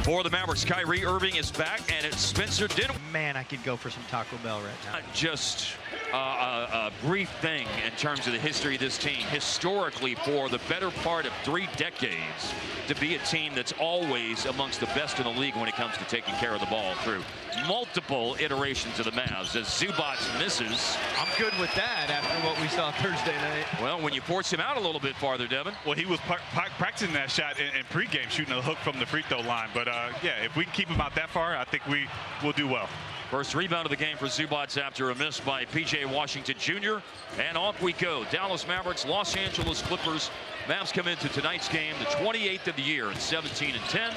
For the Mavericks, Kyrie Irving is back, and it's Spencer Dinwiddie. Man, I could go for some Taco Bell right now. Just a brief thing in terms of the history of this team. Historically, for the better part of 3 decades, to be a team that's always amongst the best in the league when it comes to taking care of the ball through multiple iterations of the Mavs. As Zubac misses. I'm good with that after what we saw Thursday night. Well, when you force him out a little bit farther, Devin. Well, he was practicing that shot in pregame, shooting a hook from the free throw line. But yeah, if we can keep him out that far, I think we will do well. First rebound of the game for Zubac after a miss by P.J. Washington Jr. And off we go. Dallas Mavericks, Los Angeles Clippers. Mavs come into tonight's game, the 28th of the year, at 17-10.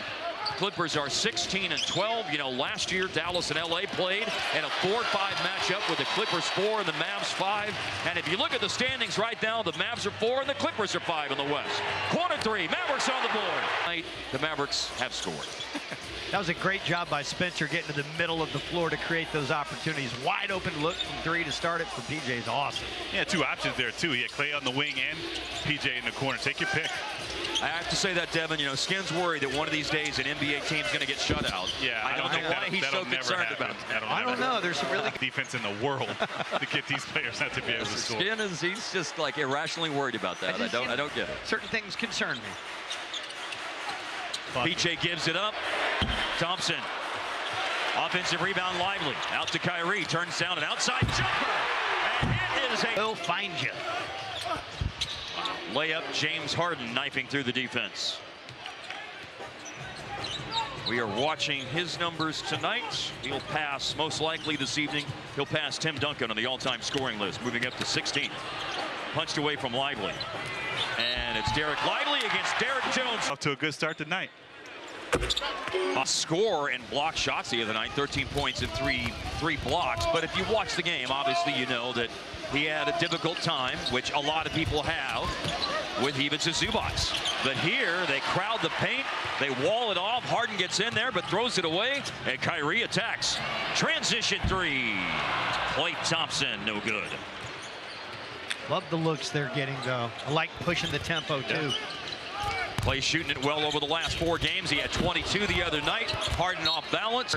Clippers are 16-12. You know, last year Dallas and LA played in a 4-5 matchup with the Clippers 4 and the Mavs 5. And if you look at the standings right now, the Mavs are 4 and the Clippers are 5 in the West. Quarter 3, Mavericks on the board. The Mavericks have scored. That was a great job by Spencer getting to the middle of the floor to create those opportunities. Wide open look from 3 to start it for PJ is awesome. Yeah, 2 options there too. He had Clay on the wing and PJ in the corner. Take your pick. I have to say that, Devin, you know, Skin's worried that one of these days an NBA team's going to get shut out. Yeah, I don't know why he's so concerned about that. I don't know. There's some really defense in the world to get these players not to be able to score. Skin he's just like irrationally worried about that. I don't get it. Certain things concern me. PJ gives it up. Thompson. Offensive rebound, Lively. Out to Kyrie. Turns down an outside jumper. And it is a... He'll find you. Layup, James Harden knifing through the defense. We are watching his numbers tonight. He'll pass, most likely this evening, he'll pass Tim Duncan on the all-time scoring list, moving up to 16th. Punched away from Lively. And it's Derek Lively against Derek Jones. Off to a good start tonight. A score and block shots the other night, 13 points and three blocks. But if you watch the game, obviously you know that he had a difficult time, which a lot of people have, with Ivica Zubac. But here, they crowd the paint, they wall it off. Harden gets in there, but throws it away, and Kyrie attacks. Transition 3. Klay Thompson, no good. Love the looks they're getting, though. I like pushing the tempo, too. Klay shooting it well over the last 4 games. He had 22 the other night. Harden off balance.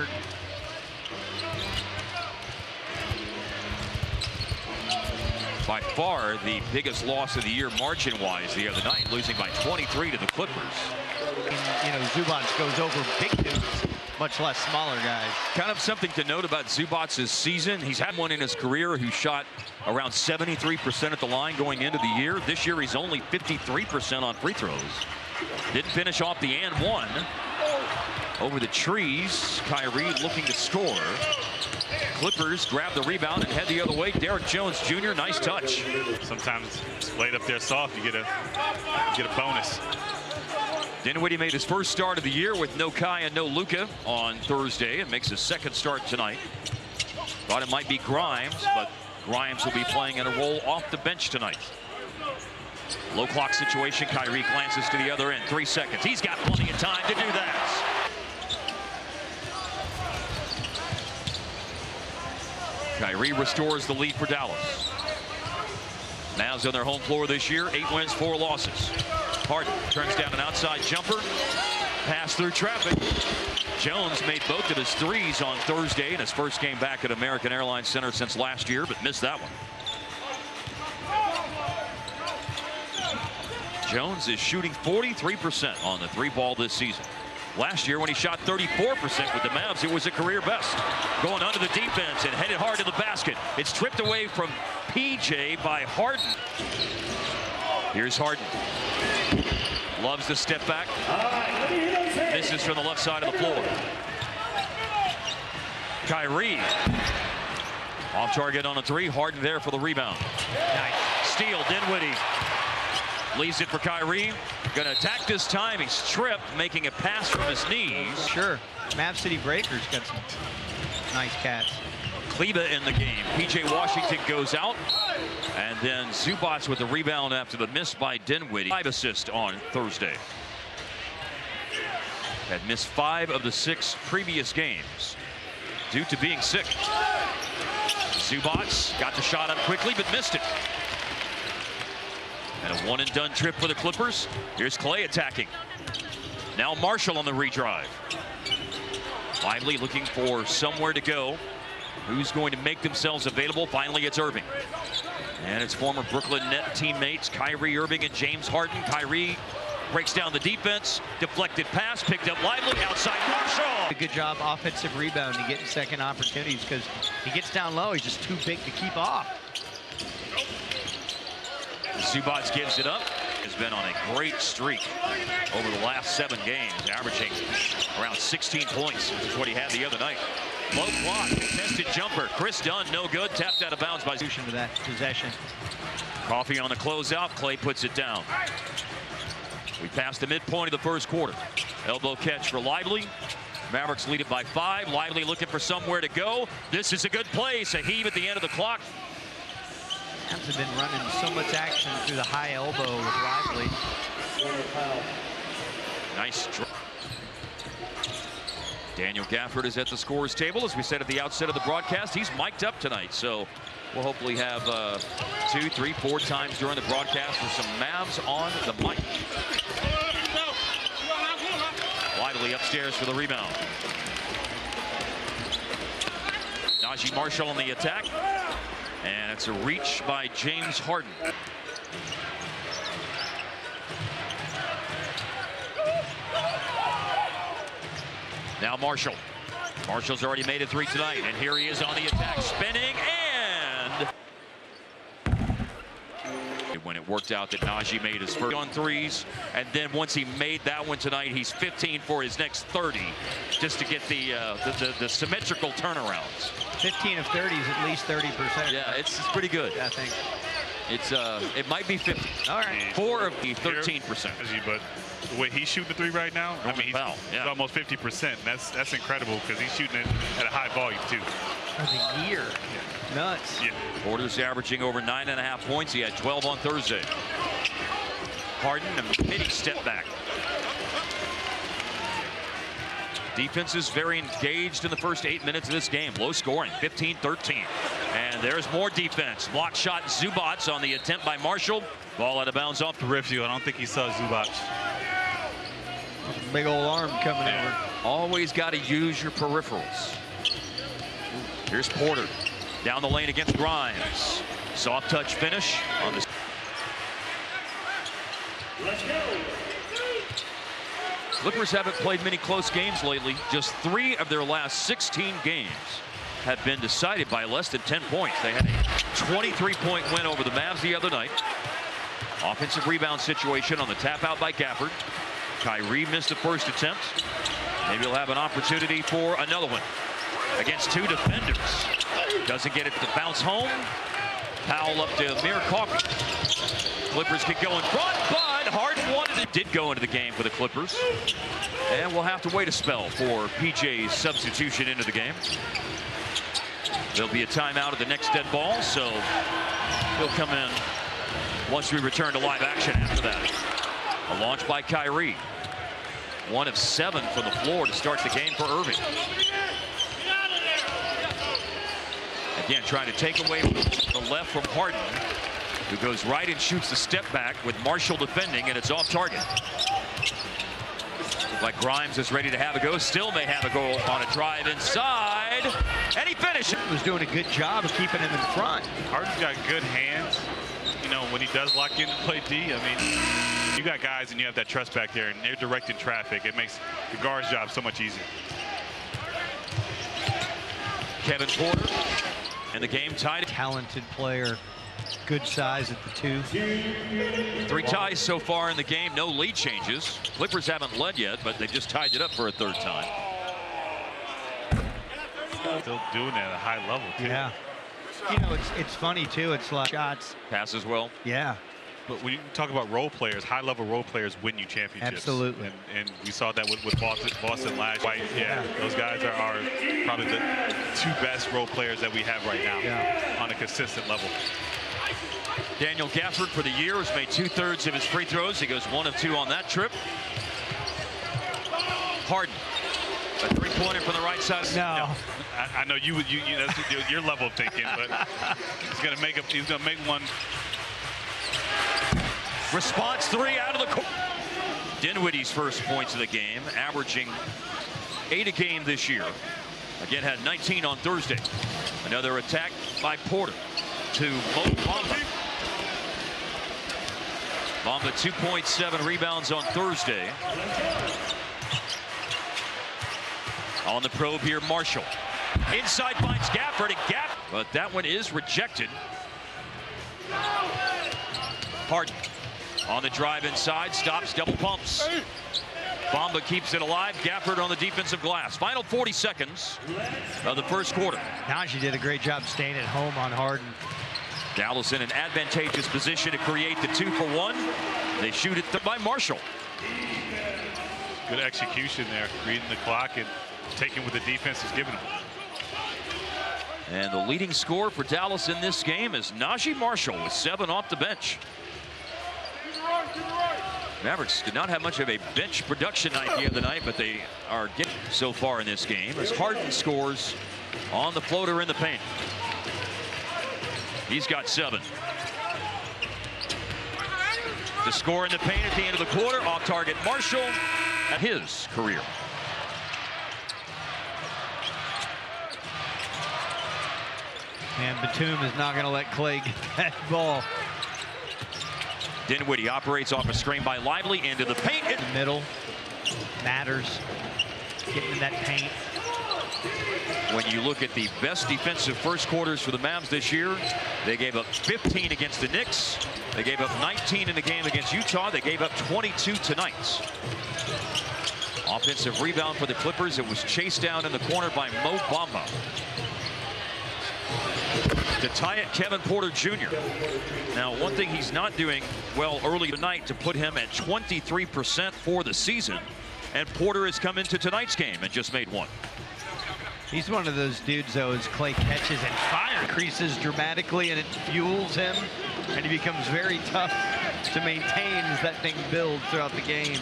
By far the biggest loss of the year margin-wise the other night, losing by 23 to the Clippers. And, you know, Zubac goes over big dudes, much less smaller guys. Kind of something to note about Zubac's season. He's had one in his career who shot around 73% at the line going into the year. This year he's only 53% on free throws. Didn't finish off the and one. Over the trees, Kyrie looking to score. Clippers grab the rebound and head the other way. Derek Jones Jr., nice touch. Sometimes laid up there soft, you get a bonus. Dinwiddie made his first start of the year with no Kai and no Luka on Thursday and makes his second start tonight. Thought it might be Grimes, but Grimes will be playing in a role off the bench tonight. Low clock situation. Kyrie glances to the other end. 3 seconds. He's got plenty of time to do that. Kyrie restores the lead for Dallas. Mavs on their home floor this year, 8 wins, 4 losses. Harden turns down an outside jumper. Pass through traffic. Jones made both of his threes on Thursday in his first game back at American Airlines Center since last year, but missed that one. Jones is shooting 43% on the 3-ball this season. Last year when he shot 34% with the Mavs, it was a career best. Going under the defense and headed hard to the basket. It's tripped away from PJ by Harden. Here's Harden. Loves the step back. Misses from the left side of the floor. Kyrie. Off target on a 3. Harden there for the rebound. Nice. Steal, Dinwiddie. Leaves it for Kyrie. Gonna attack this time. He's tripped, making a pass from his knees. Sure. Mav City Breakers got some nice cats. Kleba in the game. P.J. Washington goes out. And then Zubac with the rebound after the miss by Dinwiddie. 5 assists on Thursday. Had missed 5 of the 6 previous games due to being sick. Zubac got the shot up quickly but missed it. And a one-and-done trip for the Clippers. Here's Klay attacking. Now Marshall on the redrive. Lively looking for somewhere to go. Who's going to make themselves available? Finally, it's Irving. And it's former Brooklyn Net teammates Kyrie Irving and James Harden. Kyrie breaks down the defense. Deflected pass, picked up Lively, outside Marshall. A good job offensive rebound and getting second opportunities because he gets down low. He's just too big to keep off. Zubac gives it up. Has been on a great streak over the last 7 games, averaging around 16 points, which is what he had the other night. Low block, contested jumper. Chris Dunn, no good. Tapped out of bounds by To that possession. Coffey on the closeout. Clay puts it down. We passed the midpoint of the first quarter. Elbow catch for Lively. Mavericks lead it by 5. Lively looking for somewhere to go. This is a good place. A heave at the end of the clock. Mavs have been running so much action through the high elbow with Lively. Nice draw. Daniel Gafford is at the scorer's table. As we said at the outset of the broadcast, he's mic'd up tonight. So we'll hopefully have 2, 3, 4 times during the broadcast for some Mavs on the mic. Lively upstairs for the rebound. Najee Marshall on the attack. And it's a reach by James Harden. Now Marshall. Marshall's already made a 3 tonight, and here he is on the attack, spinning, and when it worked out that Najee made his first on 3s, and then once he made that one tonight, he's 15 for his next 30, just to get the symmetrical turnarounds. 15 of 30 is at least 30%. Yeah, it's pretty good. I think. It's it might be 50. All right. 4 of the 13%. But the way he's shooting the 3 right now, I mean, he's almost 50%. That's incredible because he's shooting it at a high volume too. For the year. Nuts. Yeah. Porter's averaging over 9.5 points. He had 12 on Thursday. Harden, a mini step back. Defense is very engaged in the first 8 minutes of this game. Low scoring, 15-13. And there's more defense. Block shot Zubac on the attempt by Marshall. Ball out of bounds off the rim. I don't think he saw Zubac. Big old arm coming over. Always got to use your peripherals. Here's Porter. Down the lane against Grimes. Soft touch finish on the. Clippers haven't played many close games lately. Just 3 of their last 16 games have been decided by less than 10 points. They had a 23-point win over the Mavs the other night. Offensive rebound situation on the tap out by Gafford. Kyrie missed the first attempt. Maybe he'll have an opportunity for another one against 2 defenders. Doesn't get it to bounce home. Powell up to Amir Coffey. Clippers get going front, but Harden wanted it. Did go into the game for the Clippers. And we'll have to wait a spell for PJ's substitution into the game. There'll be a timeout at the next dead ball, so he'll come in once we return to live action after that. A launch by Kyrie. 1 of 7 from the floor to start the game for Irving. Again, trying to take away the left from Harden, who goes right and shoots the step back with Marshall defending, and it's off target. Looks like Grimes is ready to have a go. Still may have a go on a drive inside, and he finishes. He was doing a good job of keeping him in front. Harden's got good hands. You know, when he does lock in and play D, I mean, you got guys and you have that trust back there, and they're directing traffic. It makes the guard's job so much easier. Kevin Porter. And the game tied. Talented player, good size at the 2. 3 ties so far in the game, no lead changes. Clippers haven't led yet, but they just tied it up for a 3rd time. Still doing that at a high level too. Yeah. You know, it's funny too. It's like shots. Passes well. Yeah. But when you talk about role players, high-level role players win you championships. Absolutely. And we saw that with Boston last year. Yeah, those guys are probably the 2 best role players that we have right now on a consistent level. Daniel Gafford for the year has made 2/3 of his free throws. He goes 1 of 2 on that trip. Harden. A 3-pointer from the right side. No. I know that's your level of thinking, but he's gonna make one. Response 3 out of the court. Dinwiddie's first points of the game, averaging 8 a game this year. Again, had 19 on Thursday. Another attack by Porter to Mo Bamba. Bamba 2.7 rebounds on Thursday. On the probe here, Marshall. Inside finds Gafford, and but that one is rejected. Harden on the drive inside, stops, double pumps. Bamba keeps it alive. Gafford on the defensive glass. Final 40 seconds of the first quarter. Najee did a great job staying at home on Harden. Dallas in an advantageous position to create the 2-for-1. They shoot it by Marshall. Good execution there, reading the clock and taking what the defense is giving them. And the leading scorer for Dallas in this game is Najee Marshall with 7 off the bench. Mavericks did not have much of a bench production night the other night, but they are getting so far in this game as Harden scores on the floater in the paint. He's got 7. The score in the paint at the end of the quarter, off target Marshall at his career. And Batum is not going to let Clay get that ball. Dinwiddie operates off a screen by Lively into the paint. In the middle matters. Getting in that paint. When you look at the best defensive first quarters for the Mavs this year, they gave up 15 against the Knicks. They gave up 19 in the game against Utah. They gave up 22 tonight. Offensive rebound for the Clippers. It was chased down in the corner by Mo Bamba. To tie it, Kevin Porter Jr. Now, one thing he's not doing well early tonight to put him at 23% for the season. And Porter has come into tonight's game and just made 1. He's one of those dudes, though, as Clay catches and fire increases dramatically, and it fuels him, and he becomes very tough to maintain as that thing builds throughout the game.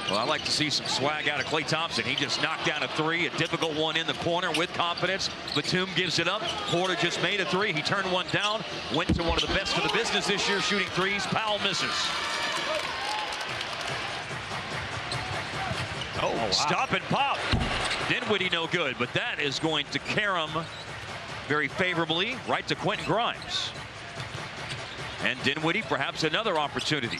Well, I like to see some swag out of Klay Thompson. He just knocked down a 3, a difficult one in the corner with confidence. Batum gives it up. Porter just made a 3. He turned one down, went to one of the best of the business this year shooting 3s. Powell misses. Oh, wow. Stop and pop. Dinwiddie no good, but that is going to carry him very favorably right to Quentin Grimes. And Dinwiddie perhaps another opportunity.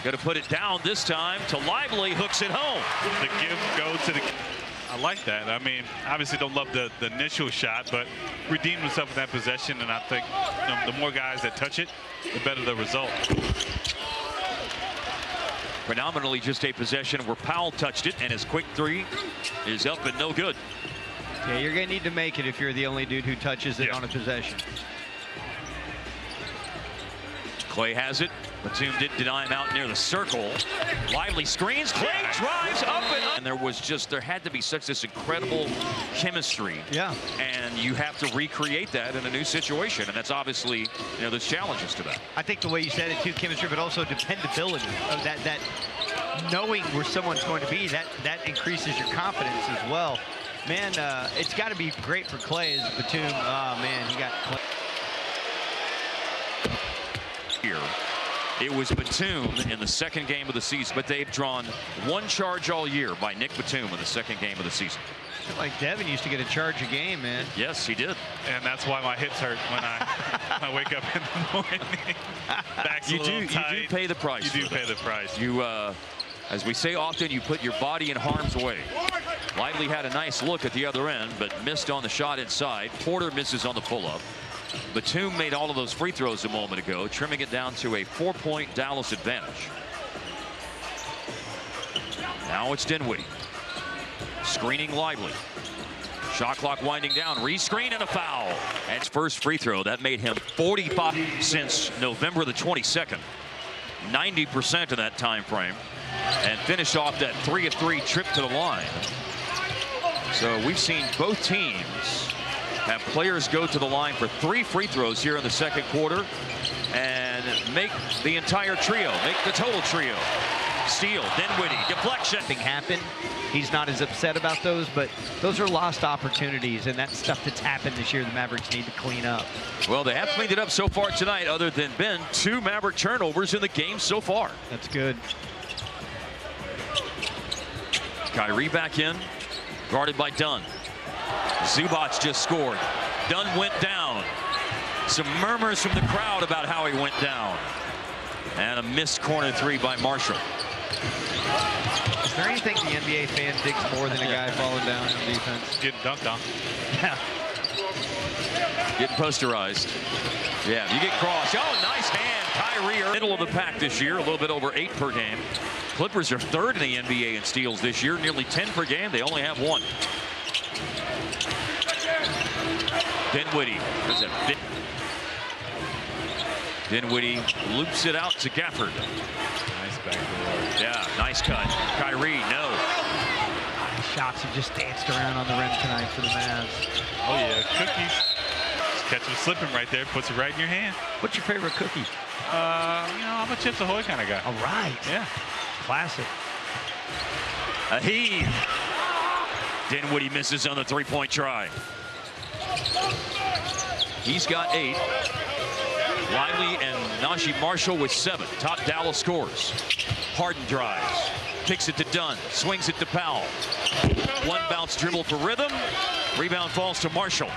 Got to put it down this time to Lively, hooks it home. The give go to the. I like that. I mean, obviously don't love the initial shot, but redeemed himself in that possession, and I think the more guys that touch it, the better the result. Predominantly just a possession where Powell touched it, and his quick 3 is up and no good. Yeah, you're going to need to make it if you're the only dude who touches it on a possession. Clay has it. Batum did deny him out near the circle. Lively screens. Clay drives up and up. And there had to be such this incredible chemistry. Yeah. And you have to recreate that in a new situation. And that's obviously, there's challenges to that. I think the way you said it too, chemistry, but also dependability of that knowing where someone's going to be, that increases your confidence as well. Man, it's got to be great for Clay as Batum. Oh, man, he got Clay. Here. It was Batum in the second game of the season, but they've drawn 1 charge all year by Nick Batum in the second game of the season. Like Devin used to get a charge a game, man. Yes, he did. And that's why my hips hurt when I wake up in the morning. Back's a little tight. You do pay the price. You do pay the price. You, as we say often, you put your body in harm's way. Lively had a nice look at the other end, but missed on the shot inside. Porter misses on the pull-up. Batum made all of those free throws a moment ago, trimming it down to a 4-point Dallas advantage. Now it's Dinwiddie. Screening Lively. Shot clock winding down. Re-screen and a foul. And his first free throw. That made him 45 since November the 22nd. 90% in that time frame. And finished off that 3-of-3 trip to the line. So we've seen both teams have players go to the line for 3 free throws here in the second quarter and make the entire trio, make the total trio. Steal, Dinwiddie, deflection. Nothing happened. He's not as upset about those, but those are lost opportunities, and that's stuff that's happened this year the Mavericks need to clean up. Well, they have cleaned it up so far tonight, other than 2 Maverick turnovers in the game so far. That's good. Kyrie back in, guarded by Dunn. Zubac just scored. Dunn went down. Some murmurs from the crowd about how he went down. And a missed corner three by Marshall. Is there anything the NBA fan digs more than a guy falling down on defense? Getting dunked on. Yeah. Getting posterized. Yeah, you get crossed. Oh, nice hand. Kyrie, middle of the pack this year, a little bit over 8 per game. Clippers are 3rd in the NBA in steals this year, nearly 10 per game. They only have 1. Dinwiddie. Dinwiddie loops it out to Gafford. Nice backdoor. Yeah, nice cut. Kyrie, no. Shots have just danced around on the rim tonight for the Mavs. Oh, yeah, cookies. Just catch him slipping right there, puts it right in your hand. What's your favorite cookie? You know, I'm a Chips Ahoy kind of guy. All right. Yeah. Classic. A heave. Dinwiddie misses on the 3-point try. He's got 8. Lively and Najee Marshall with 7. Top Dallas scores. Harden drives. Kicks it to Dunn. Swings it to Powell. One bounce dribble for rhythm. Rebound falls to Marshall.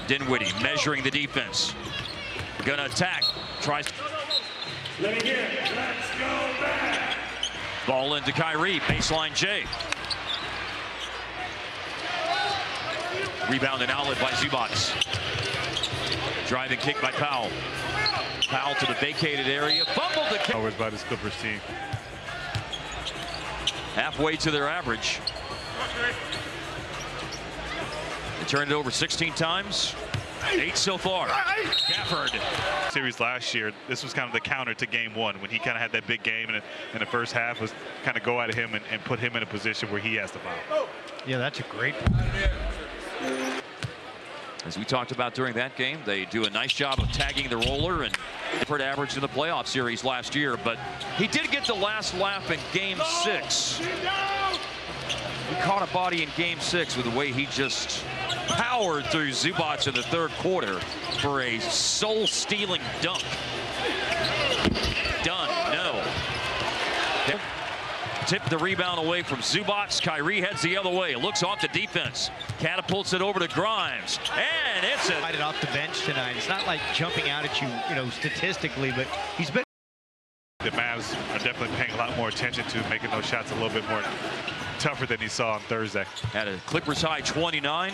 Dinwiddie measuring the defense. Gonna attack. Tries. Let's go back. Ball into Kyrie. Baseline J. Rebound and outlet by Zubac. Driving kick by Powell. Powell to the vacated area. Fumbled the kick. Always by this Clippers team. Halfway to their average. They turned it over 16 times. 8 so far. Gafford. Series last year, this was kind of the counter to game 1 when he kind of had that big game in the first half, was kind of go at him and put him in a position where he has to foul. Yeah, that's a great point. As we talked about during that game, they do a nice job of tagging the roller and different average in the playoff series last year, but he did get the last laugh in game 6. He caught a body in game 6 with the way he just powered through Zubac in the 3rd quarter for a soul-stealing dunk. Done. No. Tipped the rebound away from Zubac. Kyrie heads the other way. Looks off the defense. Catapults it over to Grimes. And it's a... off the bench tonight. It's not like jumping out at you, statistically, but he's been... The Mavs are definitely paying a lot more attention to making those shots a little bit more tougher than he saw on Thursday. Had a Clippers high 29.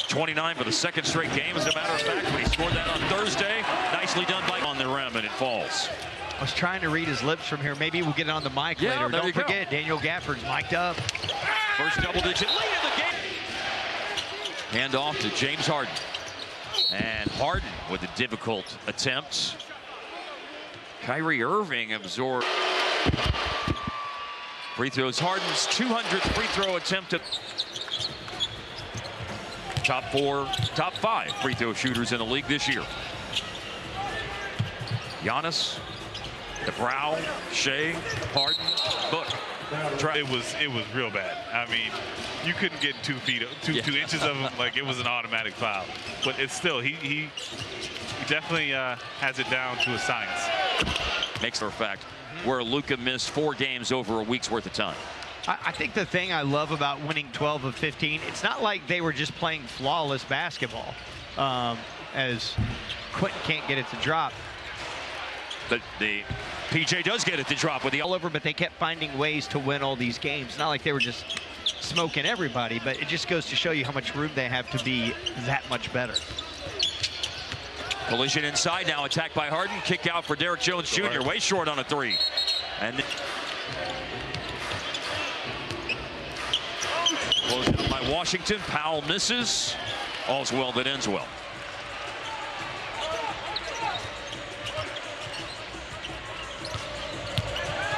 29 for the 2nd straight game, as a matter of fact, but he scored that on Thursday. Nicely done by on the rim, and it falls. I was trying to read his lips from here. Maybe we'll get it on the mic later. Don't forget, Daniel Gafford's mic'd up. First double-digit lead of the game. Hand off to James Harden. And Harden with a difficult attempt. Kyrie Irving absorbed. Free throws. Harden's 200th free throw attempt. Top 5 free throw shooters in the league this year. Giannis, the Brow, Shea, Harden, Book. It was real bad. I mean, you couldn't get 2 feet, two inches of him like it was an automatic foul. But it's still, he definitely has it down to a science. Makes for a fact where Luka missed 4 games over a week's worth of time. I think the thing I love about winning 12 of 15, it's not like they were just playing flawless basketball, as Quentin can't get it to drop. But the PJ does get it to drop with the all over, but they kept finding ways to win all these games. Not like they were just smoking everybody, but it just goes to show you how much room they have to be that much better. Collision inside now, attacked by Harden. Kick out for Derrick Jones Jr. Way short on a 3. And closed up by Washington. Powell misses. All's well that ends well.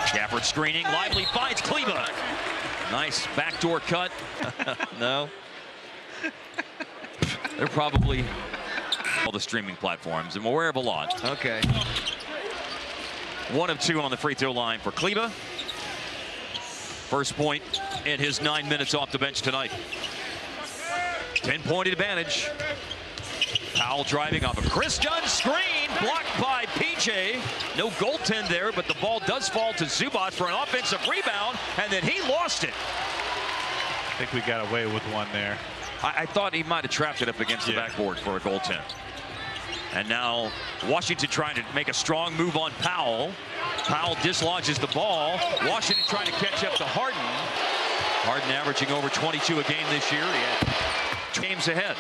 Gafford screening. Lively finds Kleber. Nice backdoor cut. No. They're probably all the streaming platforms, and we're aware of a lot. Okay. 1 of 2 on the free throw line for Kleber. First point in his 9 minutes off the bench tonight. 10-point advantage. Powell driving off a Chris Dunn screen, blocked by Pete. PJ, no goaltend there, but the ball does fall to Zubac for an offensive rebound, and then he lost it. I think we got away with one there. I thought he might have trapped it up against the backboard for a goaltend. And now Washington trying to make a strong move on Powell. Powell dislodges the ball. Washington trying to catch up to Harden. Harden averaging over 22 a game this year. He had 2 games ahead.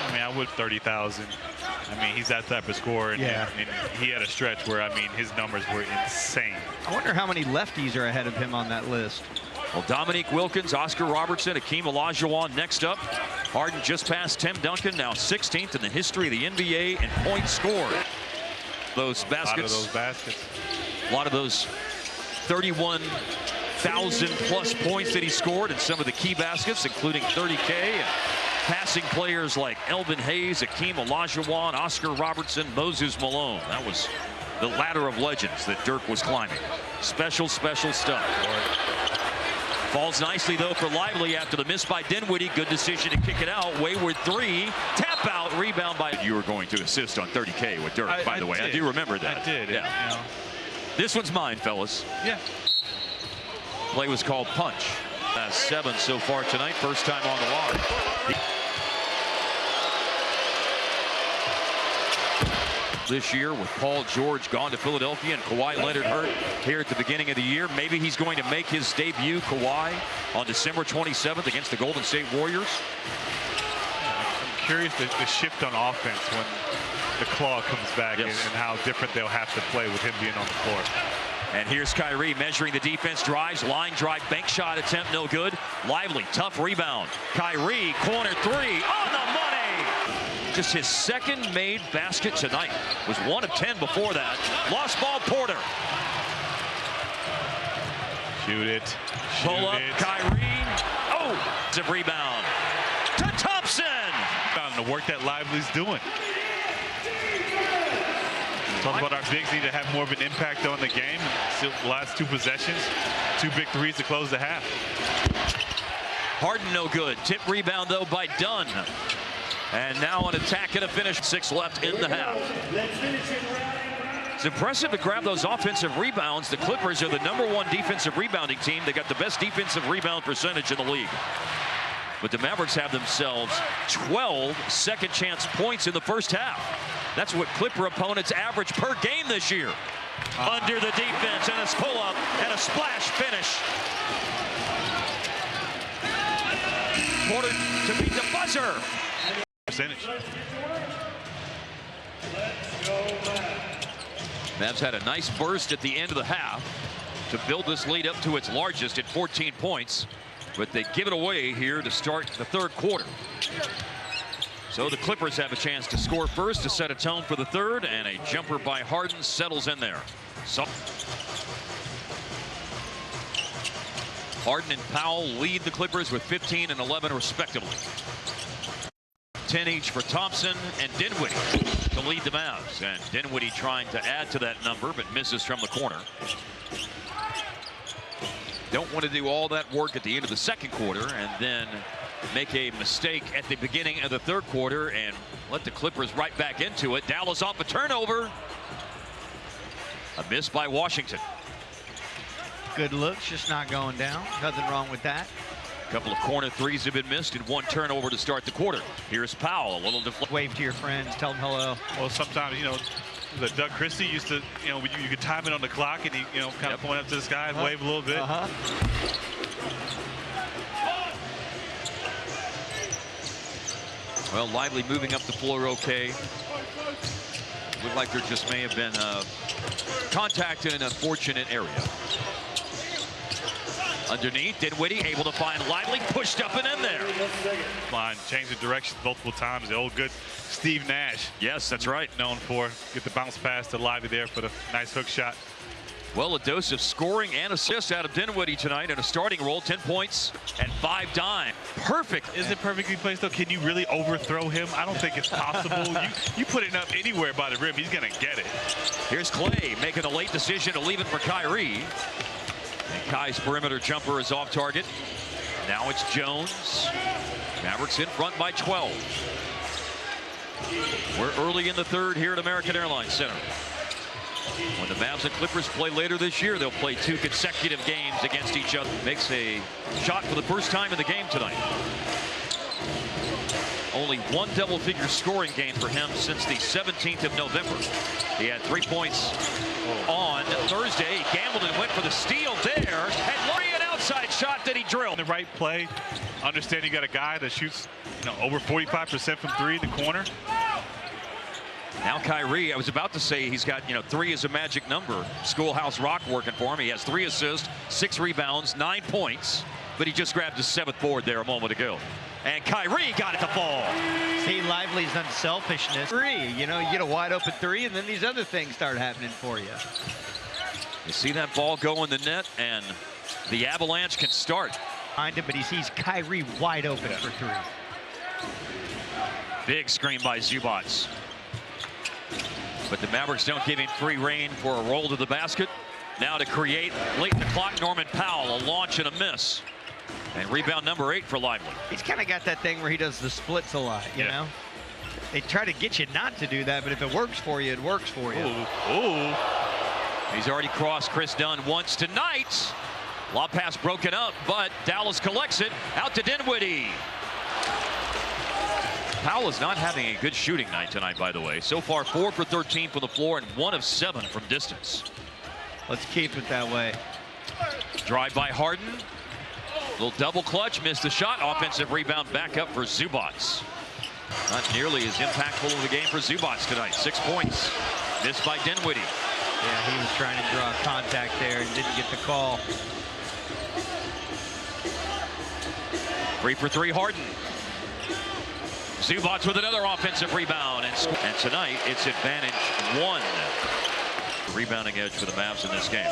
I mean, I would 30,000. I mean, he's that type of scorer. And, and he had a stretch where, I mean, his numbers were insane. I wonder how many lefties are ahead of him on that list. Well, Dominique Wilkins, Oscar Robertson, Hakeem Olajuwon next up. Harden just passed Tim Duncan, now 16th in the history of the NBA in points scored. Those baskets. A lot of those baskets. A lot of those 31,000 plus points that he scored in some of the key baskets, including 30K. And passing players like Elvin Hayes, Hakeem Olajuwon, Oscar Robertson, Moses Malone. That was the ladder of legends that Dirk was climbing. Special, special stuff. Falls nicely, though, for Lively after the miss by Dinwiddie. Good decision to kick it out. Wayward 3. Tap out. Rebound by... You were going to assist on 30K with Dirk, by the way. I do remember that. I did. Yeah. You know. This one's mine, fellas. Yeah. Play was called punch. 7 so far tonight. First time on the line. This year with Paul George gone to Philadelphia and Kawhi Leonard hurt here at the beginning of the year. Maybe he's going to make his debut, Kawhi, on December 27th against the Golden State Warriors. I'm curious the shift on offense when the claw comes back and how different they'll have to play with him being on the floor. And here's Kyrie measuring the defense, drives, line drive, bank shot attempt, no good. Lively, tough rebound. Kyrie, corner 3, on the money! Just his second made basket tonight. Was 1 of 10 before that. Lost ball, Porter. Shoot it. Pull up, Kyrie. Oh, it's a rebound. To Thompson. The work that Lively's doing. Talk about our bigs need to have more of an impact on the game. Still, the last 2 possessions, 2 big threes to close the half. Harden no good. Tip rebound though by Dunn. And now an attack and a finish. 6 left in the half. It's impressive to grab those offensive rebounds. The Clippers are the #1 defensive rebounding team. They got the best defensive rebound percentage in the league. But the Mavericks have themselves 12 second chance points in the first half. That's what Clipper opponents average per game this year. Under the defense and a pull-up and a splash finish. Porter to beat the buzzer. Percentage. Mavs had a nice burst at the end of the half to build this lead up to its largest at 14 points. But they give it away here to start the 3rd quarter. So the Clippers have a chance to score first to set a tone for the 3rd, and a jumper by Harden settles in there. So Harden and Powell lead the Clippers with 15 and 11 respectively. 10 each for Thompson and Dinwiddie to lead the Mavs. And Dinwiddie trying to add to that number, but misses from the corner. Don't want to do all that work at the end of the 2nd quarter and then make a mistake at the beginning of the 3rd quarter and let the Clippers right back into it. Dallas off a turnover. A miss by Washington. Good looks, just not going down. Nothing wrong with that. A couple of corner threes have been missed and 1 turnover to start the quarter. Here's Powell, a little deflection. Wave to your friends, tell them hello. Well, sometimes, you know, the Doug Christie used to, you know, you could time it on the clock and he, you know, kind of point up to the sky and wave a little bit. Well, Lively moving up the floor okay. Looked like there just may have been contact in an unfortunate area. Underneath, Dinwiddie able to find Lively, pushed up and in there. Line, change the direction multiple times. The old good Steve Nash. Yes, that's right. Known for get the bounce pass to Lively there for the nice hook shot. Well, a dose of scoring and assists out of Dinwiddie tonight in a starting role. 10 points and 5 dimes. Perfect. Is it perfectly placed though? Can you really overthrow him? I don't think it's possible. you put it up anywhere by the rim, he's gonna get it. Here's Clay making a late decision to leave it for Kyrie. And Kai's perimeter jumper is off target. Now it's Jones. Mavericks in front by 12. We're early in the 3rd here at American Airlines Center. When the Mavs and Clippers play later this year, they'll play 2 consecutive games against each other. Makes a shot for the first time in the game tonight. Only 1 double-figure scoring game for him since the 17th of November. He had 3 points on Thursday. He gambled and went for the steal there. Had an outside shot that he drilled. The right play. Understand you got a guy that shoots, over 45% from 3 in the corner. Now Kyrie, I was about to say he's got, 3 is a magic number. Schoolhouse Rock working for him. He has 3 assists, 6 rebounds, 9 points, but he just grabbed his 7th board there a moment ago. And Kyrie got it to fall. See Lively's unselfishness. 3, you get a wide open 3, and then these other things start happening for you. You see that ball go in the net, and the Avalanche can start. Behind him, but he sees Kyrie wide open for 3. Big screen by Zubac. But the Mavericks don't give him free rein for a roll to the basket. Now to create late in the clock, Norman Powell, a launch and a miss. And rebound number 8 for Lively. He's kind of got that thing where he does the splits a lot, you know? They try to get you not to do that, but if it works for you, it works for you. Ooh. He's already crossed Chris Dunn once tonight. Lob pass broken up, but Dallas collects it. Out to Dinwiddie. Powell is not having a good shooting night tonight, by the way. So far, 4 for 13 from the floor and 1 of 7 from distance. Let's keep it that way. Drive by Harden. Little double clutch, missed the shot. Offensive rebound back up for Zubac. Not nearly as impactful of a game for Zubac tonight. 6 points. Missed by Dinwiddie. Yeah, he was trying to draw contact there and didn't get the call. 3 for 3 Harden. Zubac with another offensive rebound. And tonight, it's advantage 1. Rebounding edge for the Mavs in this game.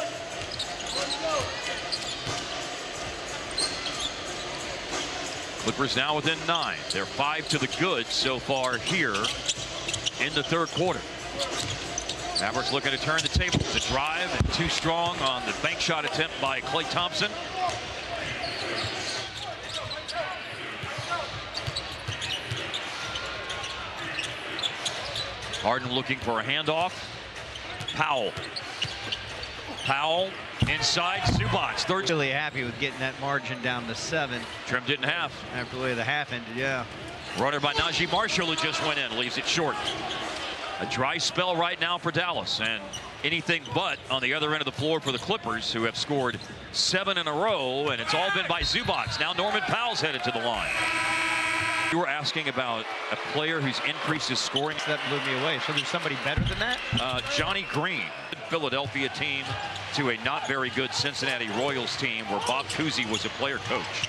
Clippers now within 9. They're 5 to the good so far here in the 3rd quarter. Mavericks looking to turn the table. The drive and too strong on the bank shot attempt by Klay Thompson. Harden looking for a handoff. Powell inside. Zubac. Really happy with getting that margin down to 7. Trimmed it in half. After the way the half ended, yeah. Runner by Najee Marshall, who just went in, leaves it short. A dry spell right now for Dallas, and anything but on the other end of the floor for the Clippers, who have scored 7 in a row, and it's all been by Zubac. Now Norman Powell's headed to the line. You were asking about a player who's increased his scoring. That blew me away. So there's somebody better than that? Johnny Green, Philadelphia team, to a not very good Cincinnati Royals team where Bob Cousy was a player coach.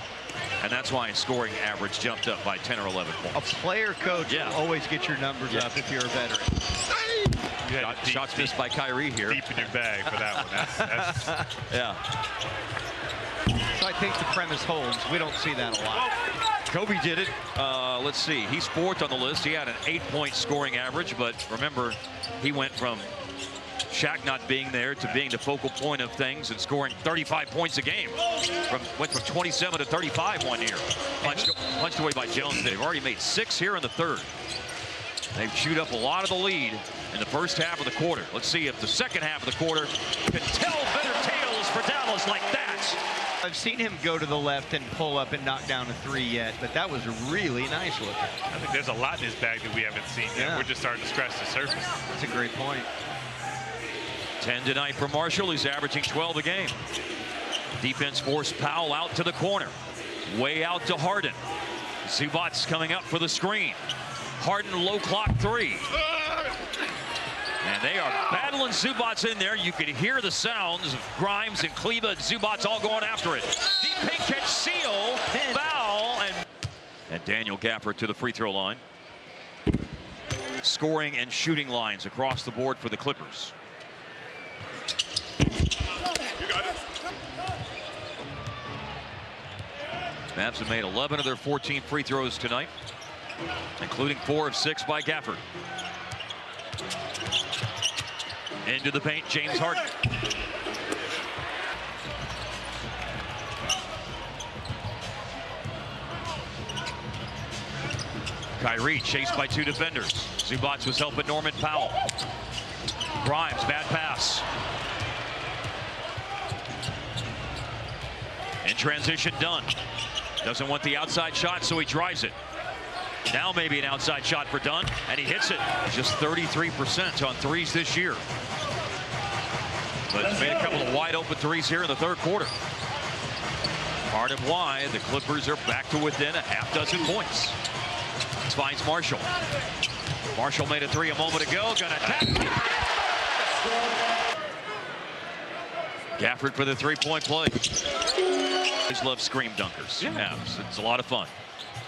And that's why his scoring average jumped up by 10 or 11 points. A player coach will always get your numbers up if you're a veteran. Shots missed by Kyrie here. Deep in your bag for that one. That's yeah. So I think the premise holds. We don't see that a lot. Kobe did it. Let's see. He's 4th on the list. He had an 8-point scoring average, but remember, he went from Shaq not being there to being the focal point of things and scoring 35 points a game. Went from 27 to 35 one year. Punched away by Jones. They've already made 6 here in the 3rd. They've chewed up a lot of the lead in the first half of the quarter. Let's see if the second half of the quarter can tell better tales for Dallas like that. I've seen him go to the left and pull up and knock down a 3 yet, but that was really nice looking. I think there's a lot in his bag that we haven't seen yet. Yeah. We're just starting to scratch the surface. That's a great point. 10 tonight for Marshall. He's averaging 12 a game. Defense forced Powell out to the corner. Way out to Harden. Zubac coming up for the screen. Harden low clock 3. And they are battling Zubac in there. You could hear the sounds of Grimes and Kleba and Zubac all going after it. Deep paint catch, seal, foul, and Daniel Gafford to the free throw line. Scoring and shooting lines across the board for the Clippers. Mavs have made 11 of their 14 free throws tonight, including 4 of 6 by Gafford. Into the paint, James Harden. Kyrie chased by 2 defenders. Zubac was helping Norman Powell. Grimes, bad pass. In transition, Dunn. Doesn't want the outside shot, so he drives it. Now maybe an outside shot for Dunn, and he hits it. Just 33% on threes this year. But he's made a couple of wide open threes here in the third quarter. Part of why the Clippers are back to within a half dozen points. Finds Marshall. Marshall made a three a moment ago. Gonna attack. Gafford for the three-point play. Always love scream dunkers. Yeah, it's a lot of fun.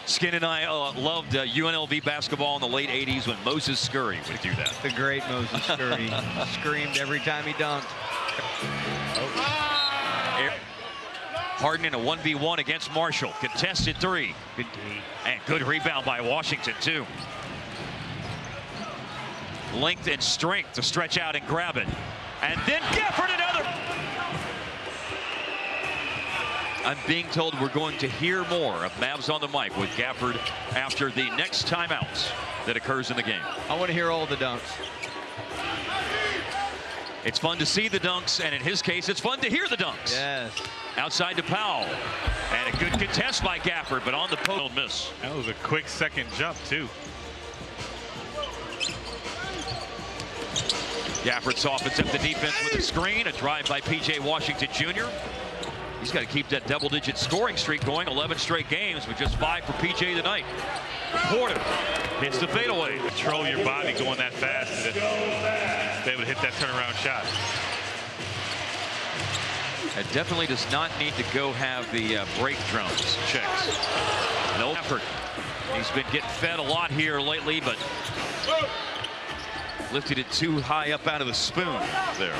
Skin and I loved UNLV basketball in the late 80s when Moses Scurry would do that. The great Moses Scurry screamed every time he dunked. Harden in a 1v1 against Marshall. Contested three. Good D. And good rebound by Washington, too. Length and strength to stretch out and grab it. And then Gafford another. I'm being told we're going to hear more of Mavs on the mic with Gafford after the next timeout that occurs in the game. I want to hear all the dunks. It's fun to see the dunks, and in his case, it's fun to hear the dunks. Yes. Outside to Powell. And a good contest by Gafford, but on the post miss. That was a quick second jump, too. Gafford softens up the defense with a screen. A drive by P.J. Washington Jr. He's got to keep that double-digit scoring streak going. 11 straight games with just 5 for P.J. tonight. Porter hits the fadeaway. Control your body going that fast to be able to hit that turnaround shot. It definitely does not need to go have the break drones checks. No effort. He's been getting fed a lot here lately, but lifted it too high up out of the spoon there.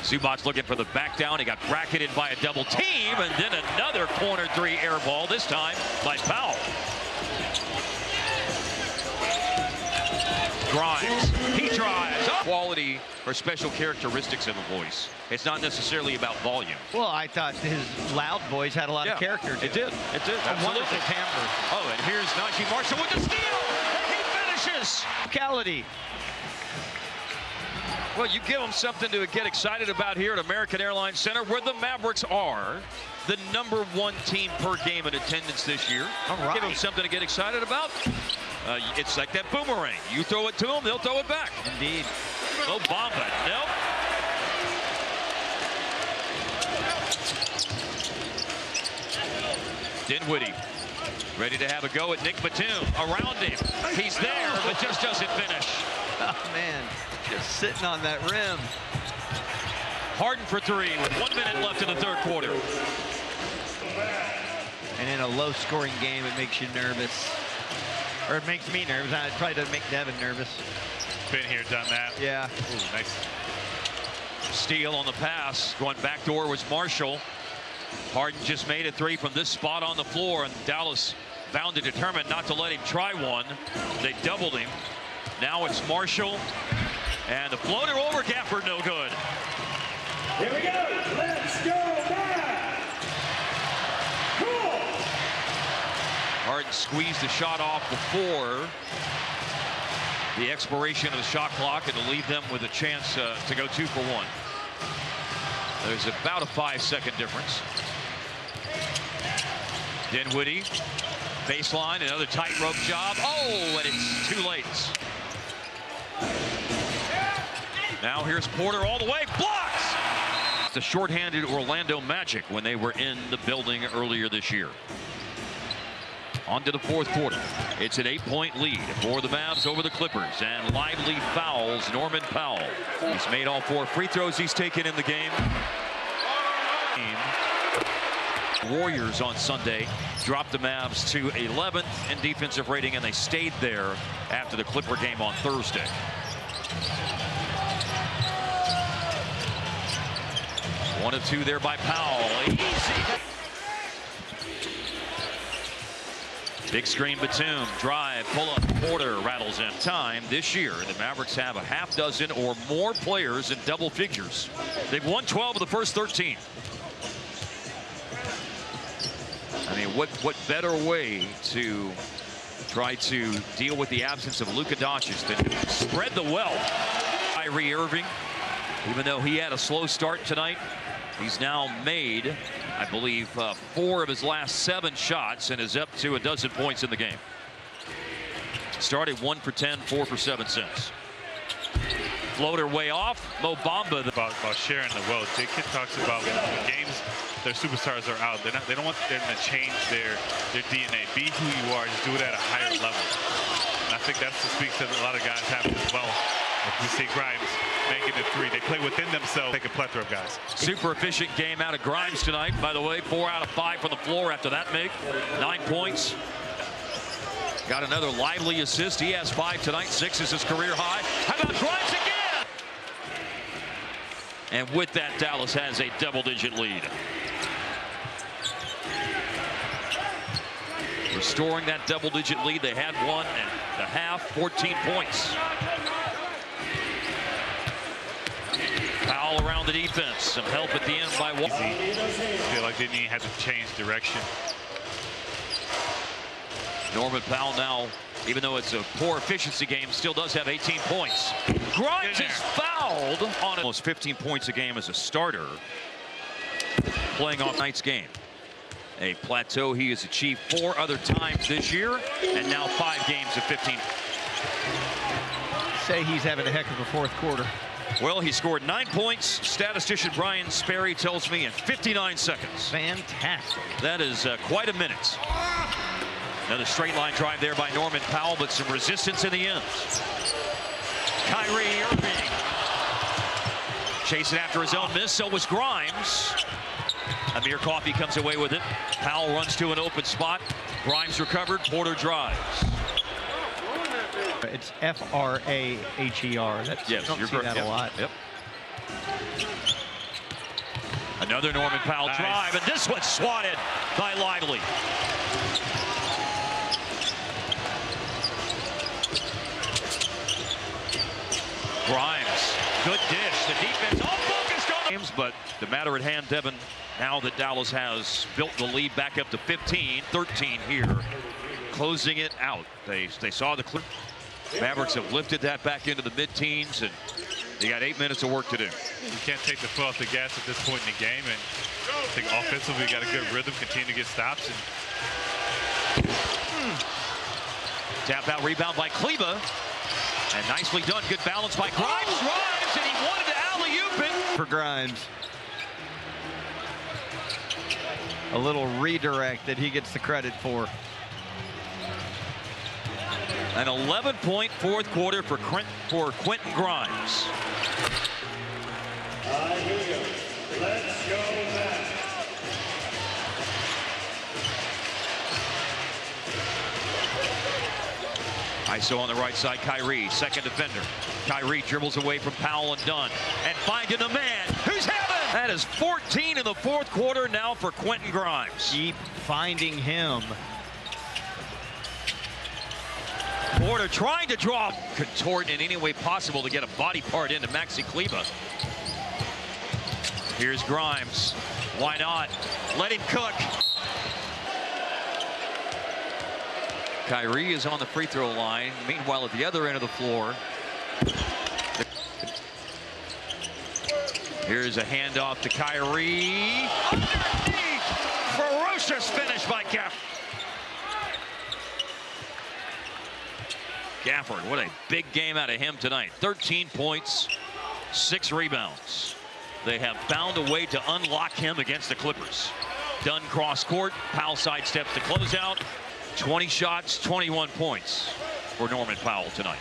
Zubac's looking for the back down. He got bracketed by a double team, and then another corner three air ball, this time by Powell. Grimes, he drives. Quality or special characteristics in the voice. It's not necessarily about volume. Well, I thought his loud voice had a lot of character to it. Did. It did. A wonderful timbre. Oh, and here's Najee Marshall with the steal, and he finishes. Quality. Well, you give them something to get excited about here at American Airlines Center, where the Mavericks are the #1 team per game in attendance this year. All right. Give them something to get excited about. It's like that boomerang. You throw it to them, they'll throw it back. Indeed. No Bamba. Nope. Dinwiddie ready to have a go at Nick Batum. Around him. He's there, but just doesn't finish. Oh, man. Just sitting on that rim. Harden for three with 1 minute left in the third quarter. And in a low-scoring game, it makes you nervous. Or it makes me nervous. It probably doesn't make Devin nervous. Been here, done that. Yeah. Ooh, nice. Steal on the pass. Going backdoor was Marshall. Harden just made a three from this spot on the floor, and Dallas bound to determine not to let him try one. They doubled him. Now it's Marshall. And the floater over Gafford, no good. Here we go. Let's go back. Cool. Harden squeezed the shot off before the expiration of the shot clock, and to leave them with a chance to go 2 for 1. There's about a 5-second difference. Dinwiddie, baseline, another tightrope job. Oh, and it's too late. Now here's Porter all the way, blocks! The shorthanded Orlando Magic when they were in the building earlier this year. On to the fourth quarter. It's an 8-point lead for the Mavs over the Clippers, and lively fouls Norman Powell. He's made all 4 free throws he's taken in the game. Warriors on Sunday dropped the Mavs to 11th in defensive rating, and they stayed there after the Clipper game on Thursday. One of 2 there by Powell. Easy. Big screen Batum, drive, pull up, Porter rattles in. Time this year, the Mavericks have a half dozen or more players in double figures. They've won 12 of the first 13. I mean, what better way to try to deal with the absence of Luka Doncic, then spread the wealth. Kyrie Irving, even though he had a slow start tonight, he's now made, I believe, 4 of his last 7 shots and is up to a dozen points in the game. Started 1 for 10, 4 for 7 since. Floater way off. Mo Bamba. About sharing the wealth. J. Kidd talks about when games, their superstars are out. They don't want them to change their DNA. Be who you are. Just do it at a higher level. And I think that's what speaks to a lot of guys having as well. Like we see Grimes making the 3. They play within themselves. Take a plethora of guys. Super efficient game out of Grimes tonight. By the way, 4 out of 5 from the floor after that make. 9 points. Got another lively assist. He has 5 tonight. 6 is his career high. How about Grimes again? And with that, Dallas has a double-digit lead. Restoring that double-digit lead. They had 1 and a half, 14 points. Powell around the defense. Some help at the end by Wall. I feel like they had to change direction. Norman Powell now, even though it's a poor efficiency game, still does have 18 points. Grimes is fouled on almost 15 points a game as a starter, playing off tonight's game. A plateau he has achieved 4 other times this year, and now 5 games of 15. Say he's having a heck of a 4th quarter. Well, he scored 9 points. Statistician Brian Sperry tells me in 59 seconds. Fantastic. That is quite a minute. Another straight line drive there by Norman Powell, but some resistance in the end. Kyrie Irving chasing after his own miss. So was Grimes. Amir Coffey comes away with it. Powell runs to an open spot. Grimes recovered. Porter drives. It's F-R-A-H-E-R. That's, yes, you don't see that a lot. Yep. Another Norman Powell drive, and this one's swatted by Lively. Grimes, good dish. The defense all focused on games, but the matter at hand, Devin, now that Dallas has built the lead back up to 15, 13 here, closing it out. They saw the clear. Mavericks have lifted that back into the mid-teens, and they got 8 minutes of work to do. You can't take the foot off the gas at this point in the game, and I think offensively we got a good rhythm, continue to get stops. And Tap out rebound by Kleba. And nicely done. Good balance by Grimes. Grimes, and he wanted to alley-oop it. For Grimes. A little redirect that he gets the credit for. An 11-point 4th quarter for Quentin Grimes. Here we go. Let's go back. ISO on the right side, Kyrie, second defender. Kyrie dribbles away from Powell and Dunn, and finding the man who's having. That is 14 in the 4th quarter now for Quentin Grimes. Keep finding him. Porter trying to draw, contort in any way possible to get a body part into Maxi Kleba. Here's Grimes. Why not? Let him cook. Kyrie is on the free throw line. Meanwhile, at the other end of the floor, here's a handoff to Kyrie. Underneath! Ferocious finish by Gafford. Gafford, what a big game out of him tonight. 13 points, 6 rebounds. They have found a way to unlock him against the Clippers. Dunn cross court, Powell sidesteps to close out. 20 shots, 21 points for Norman Powell tonight.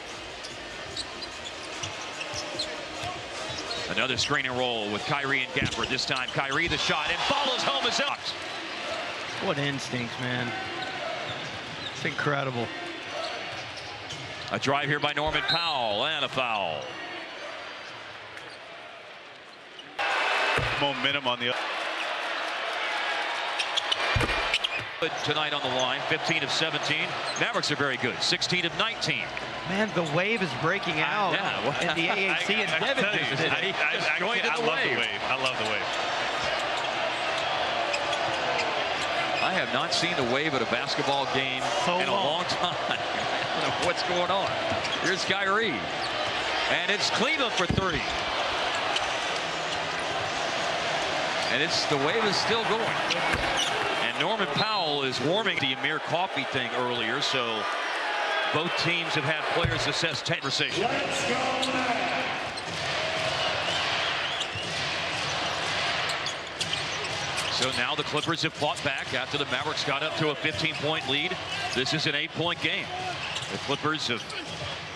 Another screen and roll with Kyrie and Gafford. This time Kyrie the shot and follows home as out. What instincts, man. It's incredible. A drive here by Norman Powell and a foul. momentum on the tonight on the line. 15 of 17. Mavericks are very good. 16 of 19. Man, the wave is breaking out in the AAC and Devin today. I love the wave. I love the wave. I I have not seen the wave at a basketball game in a long time. I don't know what's going on. Here's Kyrie. And it's Cleveland for 3. And the wave is still going. And Norman Powell is warming the Amir Coffey thing earlier, so both teams have had players assess conversation. Let's go Mavs. So now the Clippers have fought back after the Mavericks got up to a 15-point lead. This is an 8-point game. The Clippers have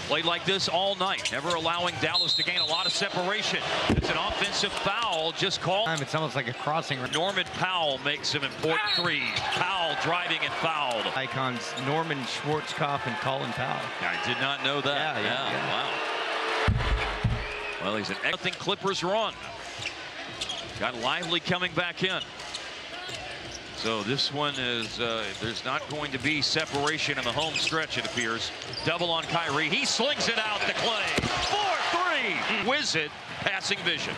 played like this all night, never allowing Dallas to gain a lot of separation. It's an offensive foul just called. It's almost like a crossing. Norman Powell makes some important threes. Powell driving and fouled. Icons Norman Schwarzkopf and Colin Powell. I did not know that. Yeah. Wow. Well, he's an excellent Clippers run. Got Lively coming back in. So this one is, there's not going to be separation in the home stretch, it appears. Double on Kyrie. He slings it out to Clay. 4-3. Whiz it. Passing vision.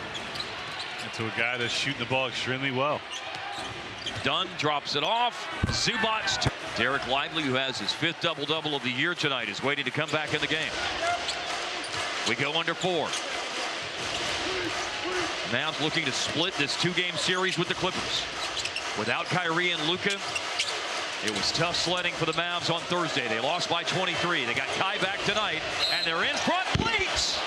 And to a guy that's shooting the ball extremely well. Dunn drops it off. Zubac. Derek Lively, who has his 5th double-double of the year tonight, is waiting to come back in the game. We go under 4. Mavs looking to split this 2-game series with the Clippers. Without Kyrie and Luka, it was tough sledding for the Mavs on Thursday. They lost by 23. They got Kai back tonight, and they're in front. Leaks!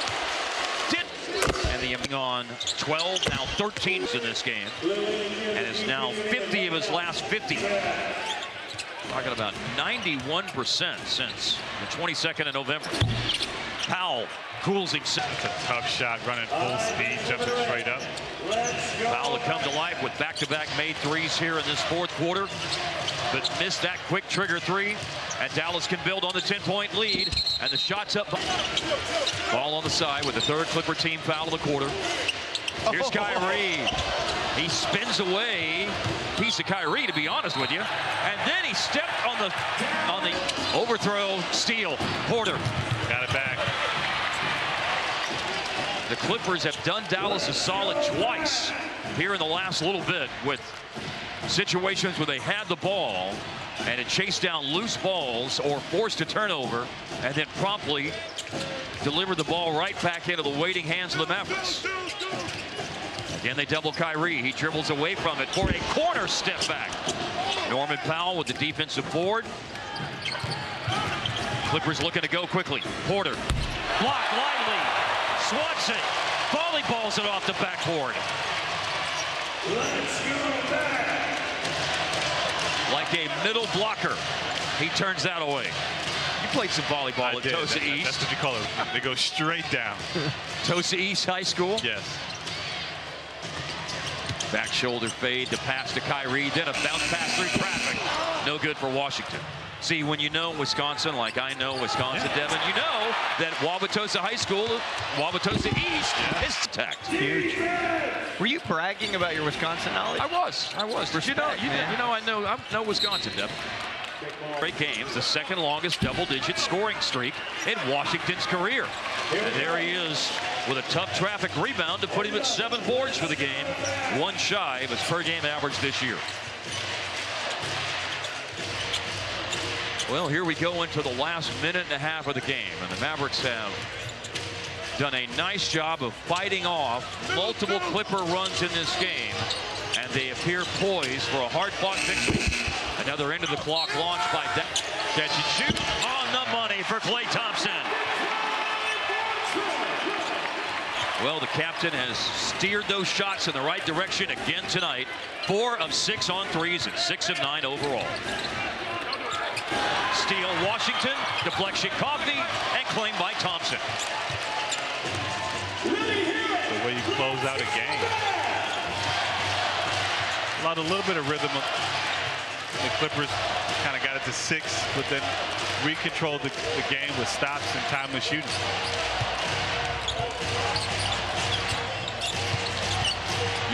And the on 12, now 13 in this game, and is now 50 of his last 50. Talking about 91% since the 22nd of November. Powell cools himself. That's a tough shot, running full speed, jumping straight up. Powell had come to life with back-to-back made threes here in this 4th quarter, but missed that quick trigger 3, and Dallas can build on the 10-point lead, and the shot's up. Ball on the side with the 3rd Clipper team foul of the quarter. Here's Kyrie. He spins away. Piece of Kyrie, to be honest with you, and then he stepped on the overthrow, steal. Porter Got it back. The Clippers have done Dallas a solid twice here in the last little bit with situations where they had the ball and it chased down loose balls or forced a turnover and then promptly delivered the ball right back into the waiting hands of the Mavericks. Again, they double Kyrie. He dribbles away from it for a corner step back. Norman Powell with the defensive board. Clippers looking to go quickly. Porter. Block Lively. Swats it. Volleyballs it off the backboard. Let's go back. Like a middle blocker. He turns that away. You played some volleyball at Tosa East. That's what you call it. They go straight down. Tosa East High School. Yes. Back shoulder fade to pass to Kyrie. Then a bounce pass through traffic. No good for Washington. See, when you know Wisconsin, like I know Wisconsin, Devin, you know that Wauwatosa High School, Wauwatosa East is attacked. Huge. Were you bragging about your Wisconsin knowledge? I was. You know, I know Wisconsin, Devin. Great games, the 2nd longest double-digit scoring streak in Washington's career. And there he is with a tough traffic rebound to put him at 7 boards for the game, 1 shy of his per-game average this year. Well, here we go into the last minute and a half of the game, and the Mavericks have done a nice job of fighting off multiple Clipper runs in this game, and they appear poised for a hard-fought victory. Another end of the clock launch by catch and shoot on the money for Klay Thompson. Well, the captain has steered those shots in the right direction again tonight. 4 of 6 on threes and 6 of 9 overall. Steal Washington, deflection Coffey, and claimed by Thompson. The way you close out a game. A little bit of rhythm. The Clippers kind of got it to 6, but then recontrolled the game with stops and timeless shooting.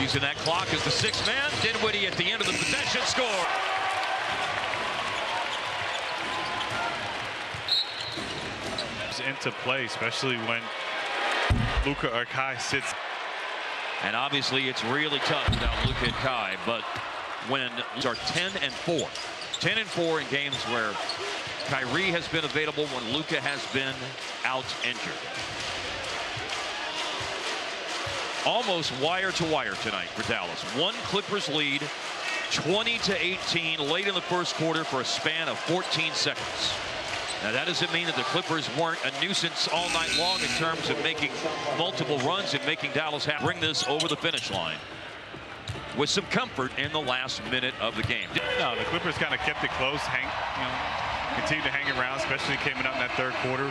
Using that clock as the 6th man, Dinwiddie at the end of the possession score. Into play, especially when Luka or Kai sits. And obviously it's really tough without Luka and Kai, but when these are 10-4. 10-4 in games where Kyrie has been available when Luka has been out injured. Almost wire to wire tonight for Dallas. One Clippers lead, 20-18 late in the first quarter for a span of 14 seconds. Now that doesn't mean that the Clippers weren't a nuisance all night long in terms of making multiple runs and making Dallas have bring this over the finish line with some comfort in the last minute of the game. No, the Clippers kind of kept it close, continued to hang around, especially coming up in that third quarter.